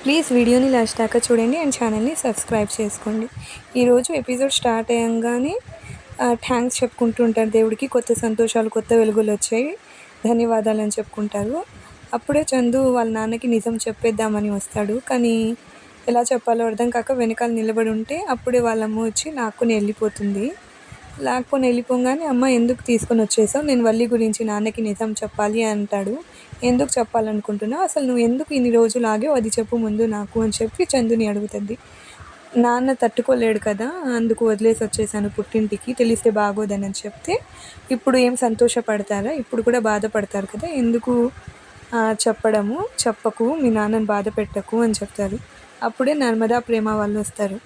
Please వీడియోని last దాకా చూడండి అండ్ ఛానల్ని సబ్స్క్రైబ్ చేసుకోండి. ఈరోజు ఎపిసోడ్ స్టార్ట్ అయ్యంగానే థ్యాంక్స్ చెప్పుకుంటూ ఉంటారు దేవుడికి. కొత్త సంతోషాలు, కొత్త వెలుగులు వచ్చాయి, ధన్యవాదాలు అని చెప్పుకుంటారు. అప్పుడే చందు వాళ్ళ నాన్నకి నిజం చెప్పేద్దామని వస్తాడు. కానీ ఎలా చెప్పాలో అర్థం కాక వెనకాల నిలబడి ఉంటే అప్పుడే వాళ్ళమ్మ వచ్చి లాక్కొని వెళ్ళిపోతుంది. లాక్కొని వెళ్ళిపోగానే అమ్మ ఎందుకు తీసుకొని వచ్చేసావు, నేను వల్లి గురించి నాన్నకి నిజం చెప్పాలి అంటాడు. ఎందుకు చెప్పాలనుకుంటున్నావు, అసలు నువ్వు ఎందుకు ఇన్ని రోజులు ఆగావు అది చెప్పు ముందు నాకు అని చెప్పి చందుని అడుగుతుంది. నాన్న తట్టుకోలేడు కదా, అందుకు వదిలేసి వచ్చేసాను పుట్టింటికి, తెలిస్తే బాగోదని చెప్తే ఇప్పుడు ఏం సంతోషపడతారా, ఇప్పుడు కూడా బాధపడతారు కదా, ఎందుకు చెప్పకు, మీ నాన్నని బాధ పెట్టకు అని చెప్తారు. అప్పుడే నర్మదా ప్రేమ వాళ్ళు వస్తారు.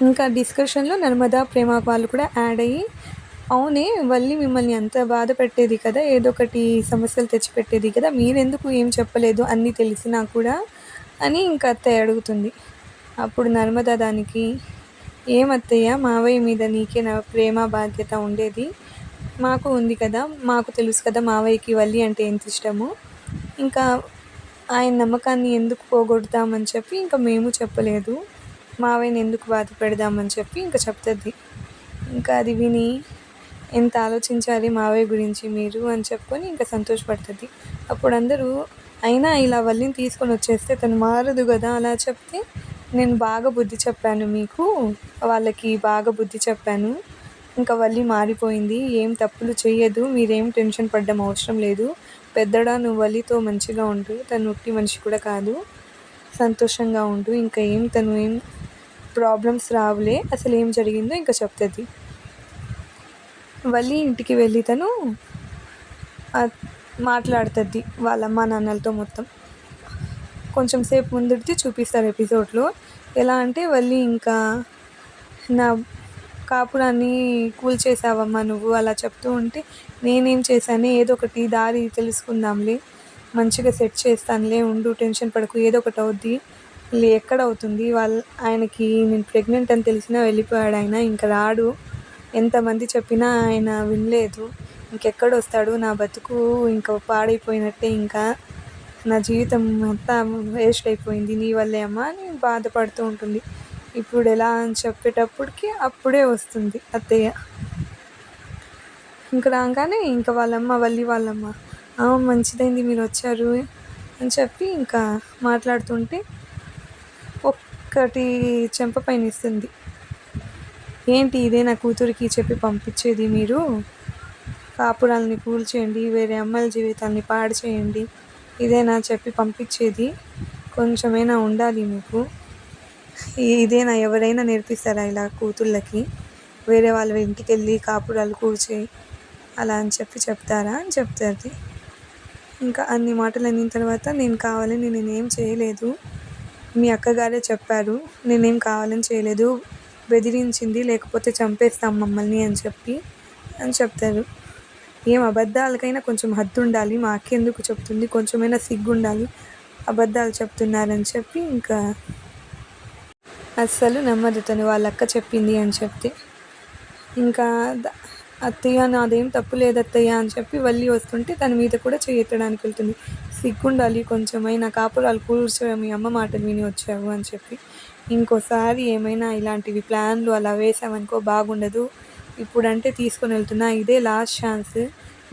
ఇంకా డిస్కషన్లో నర్మదా ప్రేమ వాళ్ళు కూడా యాడ్ అయ్యి, అవునే వల్లి మిమ్మల్ని అంత బాధ పెట్టేది కదా, ఏదో ఒకటి సమస్యలు తెచ్చిపెట్టేది కదా, మీరెందుకు ఏం చెప్పలేదు అన్నీ తెలిసినా కూడా అని ఇంకా అత్తయ్య అడుగుతుంది. అప్పుడు నర్మదా దానికి, ఏమత్తయ్య, మావయ్య మీద నీకే నా ప్రేమ బాధ్యత ఉండేది, మాకు ఉంది కదా, మాకు తెలుసు కదా మావయ్యకి వల్లి అంటే ఎంత ఇష్టమో, ఇంకా ఆయన నమ్మకాన్ని ఎందుకు పోగొడతామని చెప్పి ఇంకా మేము చెప్పలేదు, మావయ్యని ఎందుకు బాధ పెడదామని చెప్పి ఇంకా చెప్తుంది. ఇంకా అది విని ఎంత ఆలోచించాలి మావయ్య గురించి మీరు అని చెప్పుకొని ఇంకా సంతోషపడుతుంది. అప్పుడు అందరూ, అయినా ఇలా వల్లిని తీసుకొని వచ్చేస్తే తను మారదు కదా, అలా చెప్తే నేను బాగా బుద్ధి చెప్పాను మీకు, వాళ్ళకి బాగా బుద్ధి చెప్పాను, ఇంకా వల్లి మారిపోయింది, ఏం తప్పులు చెయ్యదు, మీరేం టెన్షన్ పడ్డం అవసరం లేదు, పెద్దడా నువ్వు వల్లితో మంచిగా ఉండు, తను ఉట్టి మనిషి కూడా కాదు, సంతోషంగా ఉండు, ఇంకా తను ఏం ప్రాబ్లమ్స్ రావులే, అసలు ఏం జరిగిందో ఇంకా చెప్తుంది. వల్లి ఇంటికి వెళ్ళి తను మాట్లాడుతుంది వాళ్ళ అమ్మ నాన్నలతో. మొత్తం కొంచెం సేపు ముందుడితే చూపిస్తారు ఎపిసోడ్లో. ఎలా అంటే వల్లి ఇంకా నా కాపురాన్ని కూల్చేసావమ్మా నువ్వు అలా చెప్తూ ఉంటే, నేనేం చేశాను, ఏదో ఒకటి దారి తెలుసుకుందాంలే, మంచిగా సెట్ చేస్తానులే, ఉండు టెన్షన్ పడకు, ఏదో ఒకటి అవుద్ది, ఎక్కడవుతుంది ఆయనకి నేను ప్రెగ్నెంట్ అని తెలిసినా వెళ్ళిపోయాడు ఆయన, ఇంకా రాడు, ఎంతమంది చెప్పినా ఆయన వినలేదు, ఇంకెక్కడొస్తాడు, నా బతుకు ఇంకా పాడైపోయినట్టే, ఇంకా నా జీవితం అంతా వేస్ట్ అయిపోయింది నీ వల్లే అమ్మా అని బాధపడుతూ ఉంటుంది. ఇప్పుడు ఎలా అని చెప్పేటప్పటికి అప్పుడే వస్తుంది అత్తయ్య. ఇంకా రాగానే ఇంకా వల్లి వాళ్ళమ్మ, మంచిదైంది మీరు వచ్చారు అని చెప్పి ఇంకా మాట్లాడుతుంటే ఒక్కటి చెంప పైన ఇస్తుంది. ఏంటి ఇదే నా కూతురికి చెప్పి పంపించేది, మీరు కాపురాలని కూల్చేయండి, వేరే అమ్మాయిల జీవితాన్ని పాడు చేయండి, ఇదేనా చెప్పి పంపించేది, కొంచెమైనా ఉండాలి మీకు, ఇదేనా ఎవరైనా నేర్పిస్తారా ఇలా కూతుళ్ళకి, వేరే వాళ్ళ ఇంటికి వెళ్ళి కాపురాలు కూల్చేయి అలా అని చెప్పి చెప్తారా అని చెప్తుంది. ఇంకా అన్ని మాటలు అయిన తర్వాత, నేను కావాలని నేనేం చేయలేదు, మీ అక్కగారే చెప్పారు, నేనేం కావాలని చేయలేదు, బెదిరించింది, లేకపోతే చంపేస్తాం మమ్మల్ని అని చెప్తారు. ఏం అబద్ధాలకైనా కొంచెం హద్దు ఉండాలి, మా అక్క ఎందుకు చెప్తుంది, కొంచెమైనా సిగ్గు ఉండాలి, అబద్ధాలు చెప్తున్నారని చెప్పి ఇంకా అస్సలు నమ్మదు తను వాళ్ళ అక్క చెప్పింది అని చెప్తే. ఇంకా అత్తయ్య నాదేం తప్పు లేదు అత్తయ్య అని చెప్పి వల్లి వస్తుంటే తన మీద కూడా చేయెత్తడానికి వెళ్తుంది. సిగ్గుండాలి కొంచెమైనా, కాపురాలు కూర్చో మీ అమ్మ మాటలు విని వచ్చావు అని చెప్పి, ఇంకోసారి ఏమైనా ఇలాంటివి ప్లాన్లు అలా వేసామనుకో బాగుండదు, ఇప్పుడంటే తీసుకొని వెళ్తున్నా, ఇదే లాస్ట్ ఛాన్స్,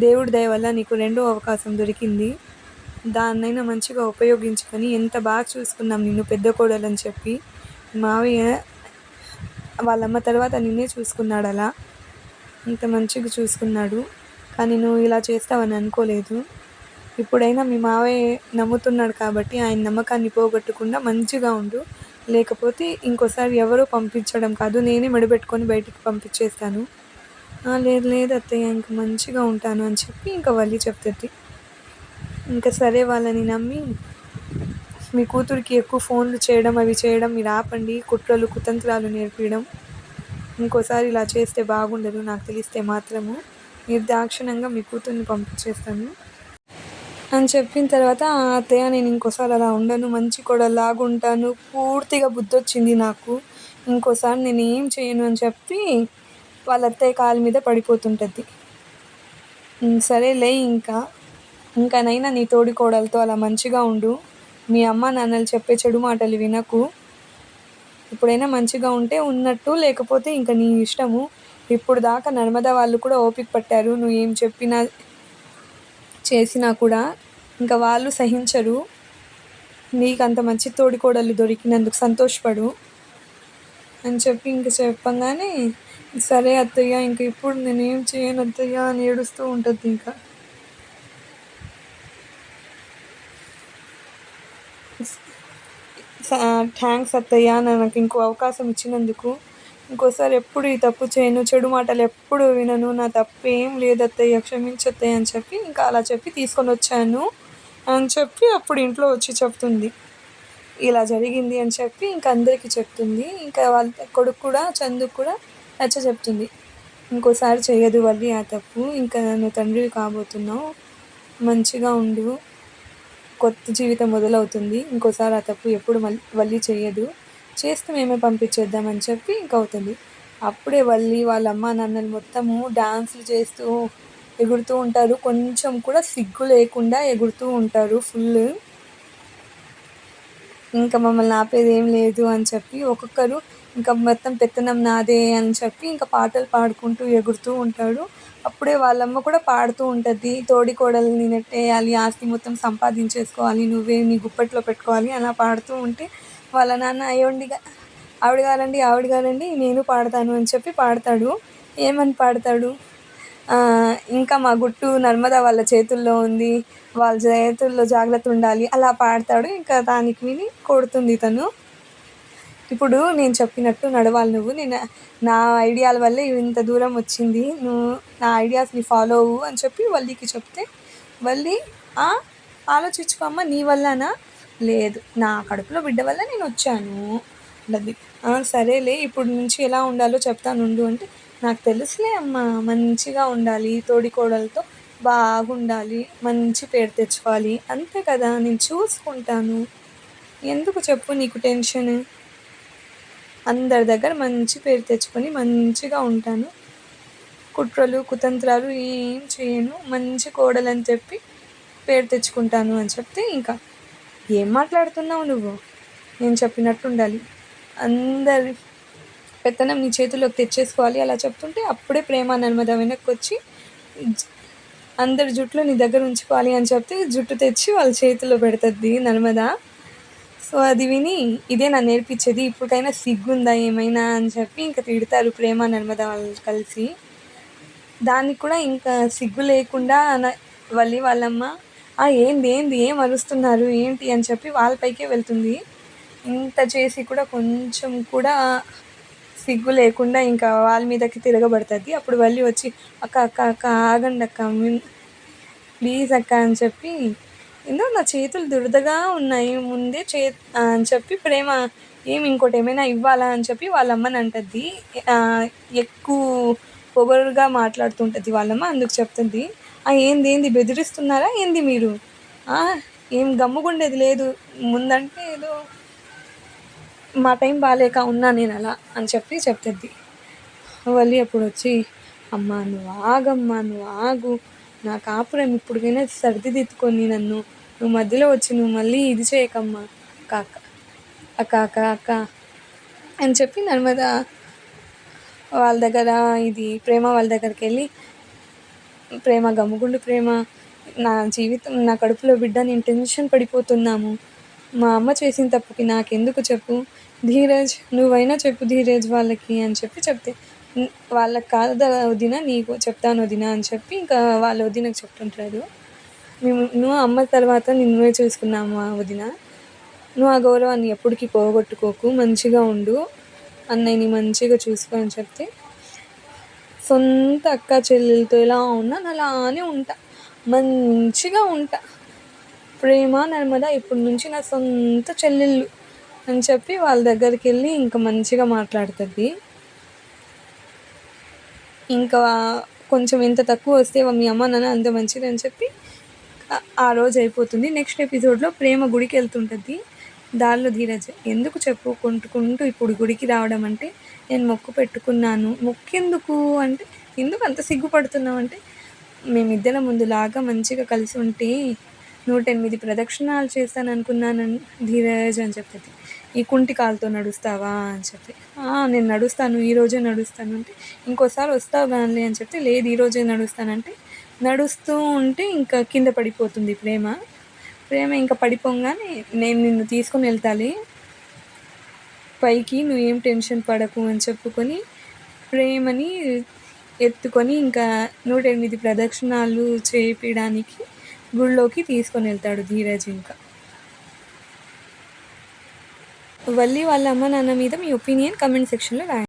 దేవుడి దయ వల్ల నీకు రెండో అవకాశం దొరికింది, దాన్నైనా మంచిగా ఉపయోగించుకొని, ఎంత బాగా చూసుకున్నాం నిన్ను పెద్ద కోడలని చెప్పి, మావయ్య వాళ్ళమ్మ తర్వాత నిన్నే చూసుకున్నాడు, అలా ఇంత మంచిగా చూసుకున్నాడు, కానీ నువ్వు ఇలా చేస్తావని అనుకోలేదు, ఇప్పుడైనా మీ మావయ్య నమ్ముతున్నాడు కాబట్టి ఆయన నమ్మకాన్ని పోగొట్టకుండా మంచిగా ఉండు, లేకపోతే ఇంకోసారి ఎవరో పంపించడం కాదు, నేనే మెడబెట్టుకొని బయటికి పంపించేస్తాను. లేదు అత్తయ్య, ఇంక మంచిగా ఉంటాను అని చెప్పి ఇంకా వల్లి చెప్తుంది. ఇంకా సరే వాళ్ళని నమ్మి, మీ కూతురికి ఎక్కువ ఫోన్లు చేయడం అవి చేయడం మీరు ఆపండి, కుట్రలు కుతంత్రాలు నేర్పించడం, ఇంకోసారి ఇలా చేస్తే బాగుండదు, నాకు తెలిస్తే మాత్రము నిర్దాక్షిణ్యంగా మీ కూతుర్ని పంపించేస్తాను అని చెప్పిన తర్వాత, అత్తయ్య నేను ఇంకోసారి అలా ఉండను, మంచి కోడలాగా ఉంటాను, పూర్తిగా బుద్ధి వచ్చింది నాకు, ఇంకోసారి నేను ఏం చేయను అని చెప్పి వాళ్ళ అత్తయ్య కాలు మీద పడిపోతుంటుంది. సరేలే, ఇంకానైనా నీ తోడి కోడలతో అలా మంచిగా ఉండు, మీ అమ్మ నాన్నలు చెప్పే చెడు మాటలు వినకు. ఇప్పుడైనా మంచిగా ఉంటే ఉన్నట్టు, లేకపోతే ఇంక నీ ఇష్టము. ఇప్పుడు దాకా నర్మదా వాళ్ళు కూడా ఓపిక పట్టారు. నువ్వు ఏం చెప్పినా చేసినా కూడా ఇంకా వాళ్ళు సహించరు. నీకు అంత మంచి తోడికోడలు దొరికినందుకు సంతోషపడు అని చెప్పి ఇంక చెప్పంగానే, సరే అత్తయ్య, ఇంక ఇప్పుడు నేనేం చేయను అత్తయ్య అని ఏడుస్తూ ఉంటుంది. ఇంకా థ్యాంక్స్ అత్తయ్య, నాకు ఇంకో అవకాశం ఇచ్చినందుకు. ఇంకోసారి ఎప్పుడు ఈ తప్పు చేయను, చెడు మాటలు ఎప్పుడు వినను, నా తప్పేం లేదు అత్తయ్య, క్షమించత్తయ్య అని చెప్పి ఇంకా అలా చెప్పి తీసుకొని వచ్చాను అని చెప్పి అప్పుడు ఇంట్లో వచ్చి చెప్తుంది. ఇలా జరిగింది అని చెప్పి ఇంకా అందరికీ చెప్తుంది. ఇంకా వాళ్ళ కొడుకు కూడా, చందుకు కూడా నచ్చ చెప్తుంది. ఇంకోసారి చేయదు వల్లి ఆ తప్పు, ఇంకా నువ్వు తండ్రివి కాబోతున్నావు, మంచిగా ఉండు, కొత్త జీవితం మొదలవుతుంది, ఇంకోసారి ఆ తప్పు ఎప్పుడు వల్లి చేయదు, చేస్తే మేమే పంపించేద్దామని చెప్పి ఇంక అవుతుంది. అప్పుడే వల్లి వాళ్ళ అమ్మ నాన్నలు మొత్తము డాన్సులు చేస్తూ ఎగురుతూ ఉంటారు. కొంచెం కూడా సిగ్గు లేకుండా ఎగురుతూ ఉంటారు ఫుల్. ఇంకా మమ్మల్ని ఆపేది ఏం లేదు అని చెప్పి ఒక్కొక్కరు ఇంకా మొత్తం పెత్తనం నాదే అని చెప్పి ఇంకా పాటలు పాడుకుంటూ ఎగురుతూ ఉంటాడు. అప్పుడే వాళ్ళమ్మ కూడా పాడుతూ ఉంటుంది, తోడికోడల్ని నెట్టేయాలి, ఆస్తి మొత్తం సంపాదించేసుకోవాలి, నువ్వే నీ గుప్పట్లో పెట్టుకోవాలి అలా పాడుతూ ఉంటే వాళ్ళ నాన్న ఆవిడ గారండి నేను పాడతాను అని చెప్పి పాడతాడు. ఏమని పాడతాడు, ఇంకా మా గుట్టు నర్మదా వాళ్ళ చేతుల్లో ఉంది, వాళ్ళ చేతుల్లో జాగ్రత్త ఉండాలి అలా పాడతాడు. ఇంకా దానికి విని కొడుతుంది తను. ఇప్పుడు నేను చెప్పినట్టు నడవాలి నువ్వు, నేను నా ఐడియాల వల్లే ఇంత దూరం వచ్చింది, నువ్వు నా ఐడియాస్ని ఫాలో అవ్వు అని చెప్పి వల్లికి చెప్తే, వల్లి ఆలోచించుకోమ్మ, నీ వల్లనా, లేదు నా కడుపులో బిడ్డ వల్ల నేను వచ్చాను అది, సరేలే ఇప్పుడు నుంచి ఎలా ఉండాలో చెప్తానుండు అంటే, నాకు తెలుసులే అమ్మ, మంచిగా ఉండాలి, తోడికోడలతో బాగుండాలి, మంచి పేరు తెచ్చుకోవాలి, అంతే కదా, నేను చూసుకుంటాను, ఎందుకు చెప్పు నీకు టెన్షన్, అందరి దగ్గర మంచి పేరు తెచ్చుకొని మంచిగా ఉంటాను, కుట్రలు కుతంత్రాలు ఏం చేయను, మంచి కోడలని చెప్పి పేరు తెచ్చుకుంటాను అని చెప్తే, ఇంకా ఏం మాట్లాడుతున్నావు నువ్వు, నేను చెప్పినట్టు ఉండాలి, అందరి పెత్తనం నీ చేతుల్లోకి తెచ్చేసుకోవాలి అలా చెప్తుంటే, అప్పుడే ప్రేమ నర్మద వెనక్కి వచ్చి అందరి జుట్లు నీ దగ్గర ఉంచుకోవాలి అని చెప్తే జుట్టు తెచ్చి వాళ్ళ చేతిలో పెడుతుంది నర్మద. సో అది విని, ఇదే నన్ను నేర్పించేది, ఇప్పటికైనా సిగ్గుందా ఏమైనా అని చెప్పి ఇంకా తిడతారు ప్రేమ నర్మద వాళ్ళు కలిసి. దానికి కూడా ఇంకా సిగ్గు లేకుండా వల్లి వాళ్ళమ్మ ఏంది ఏం అరుస్తున్నారు ఏంటి అని చెప్పి వాళ్ళపైకే వెళ్తుంది. ఇంత చేసి కూడా కొంచెం కూడా సిగ్గు లేకుండా ఇంకా వాళ్ళ మీదకి తిరగబడుతుంది. అప్పుడు వల్లి వచ్చి అక్క ఆగండి అక్క, ప్లీజ్ అక్క అని చెప్పి, నా చేతులు దురదగా ఉన్నాయి ముందే అని చెప్పి ప్రేమ ఇంకోటి ఏమైనా ఇవ్వాలా అని చెప్పి వాళ్ళమ్మని అంటుంది. ఎక్కువ పొగరుగా మాట్లాడుతుంటుంది వాళ్ళమ్మ, అందుకు చెప్తుంది, ఏంది బెదిరిస్తున్నారా ఏంది మీరు, ఏం గమ్ముగుండేది లేదు, ముందంటే ఏదో మా టైం బాగాలేక ఉన్నా నేను అలా అని చెప్పి చెప్తుంది. వల్లి అప్పుడు వచ్చి, అమ్మ నువ్వు ఆగమ్మా, నువ్వు ఆగు, నా కాపురం ఇప్పుడుకైనా సర్దిదిద్దుకొని నువ్వు మధ్యలో వచ్చి నువ్వు మళ్ళీ ఇది చేయకమ్మా అక్క అని చెప్పి నర్మద వాళ్ళ దగ్గర ప్రేమ వాళ్ళ దగ్గరికి వెళ్ళి, ప్రేమ గమ్ముగుండు ప్రేమ, నా జీవితం, నా కడుపులో బిడ్డ, నేను టెన్షన్ పడిపోతున్నాము, మా అమ్మ చేసిన తప్పుకి నాకెందుకు చెప్పు, ధీరజ్ నువ్వైనా చెప్పు ధీరజ్ వాళ్ళకి అని చెప్పి చెప్తే, వాళ్ళకి కాదు వదిన, నీకు చెప్తాను వదిన అని చెప్పి ఇంకా వాళ్ళ వదినకు చెప్తుంటాడు. నువ్వు అమ్మ తర్వాత నువ్వే చూసుకున్నాము వదిన, నువ్వు ఆ గౌరవాన్ని ఎప్పటికీ పోగొట్టుకోకు, మంచిగా ఉండు, అన్నయ్యని మంచిగా చూసుకో అని చెప్తే, సొంత అక్క చెల్లెలతో ఎలా ఉన్నాను అలానే ఉంటా, మంచిగా ఉంటా, ప్రేమ నర్మద ఇప్పటి నుంచి నా సొంత చెల్లెళ్ళు అని చెప్పి వాళ్ళ దగ్గరికి వెళ్ళి ఇంకా మంచిగా మాట్లాడుతుంది. ఇంకా కొంచెం ఎంత తక్కువ వస్తే మీ అమ్మ నాన్న అంత మంచిది అని చెప్పి ఆ రోజు అయిపోతుంది. నెక్స్ట్ ఎపిసోడ్లో ప్రేమ గుడికి వెళ్తుంటుంది. దారిలో ధీరజ్, ఎందుకు చెప్పు కొంటుకుంటూ ఇప్పుడు గుడికి రావడం అంటే, నేను మొక్కు పెట్టుకున్నాను, మొక్కెందుకు అంటే, ఎందుకు అంత సిగ్గుపడుతున్నావు అంటే, మేమిద్దరం ముందులాగా మంచిగా కలిసి ఉంటే 108 ప్రదక్షిణాలు చేస్తాననుకున్నాను ధీరజ్ అని చెప్తుంది. ఈ కుంటి కాలుతో నడుస్తావా అని చెప్పి, నేను నడుస్తాను, ఈరోజే నడుస్తాను అంటే, ఇంకోసారి వస్తావు కానీ అని చెప్తే, లేదు ఈరోజే నడుస్తానంటే, నడుస్తూ ఉంటే ఇంకా కింద పడిపోతుంది ప్రేమ ఇంకా పడిపోగానే, నేను నిన్ను తీసుకొని వెళ్తాలి పైకి, నువ్వేం టెన్షన్ పడకు అని చెప్పుకొని ప్రేమని ఎత్తుకొని ఇంకా 108 ప్రదక్షిణాలు చేయించడానికి గుళ్ళోకి తీసుకొని వెళ్తాడు ధీరజ్. ఇంకా వల్లి వాళ్ళ అమ్మ నాన్న మీద మీ ఒపీనియన్ కమెంట్ సెక్షన్లో రాయండి.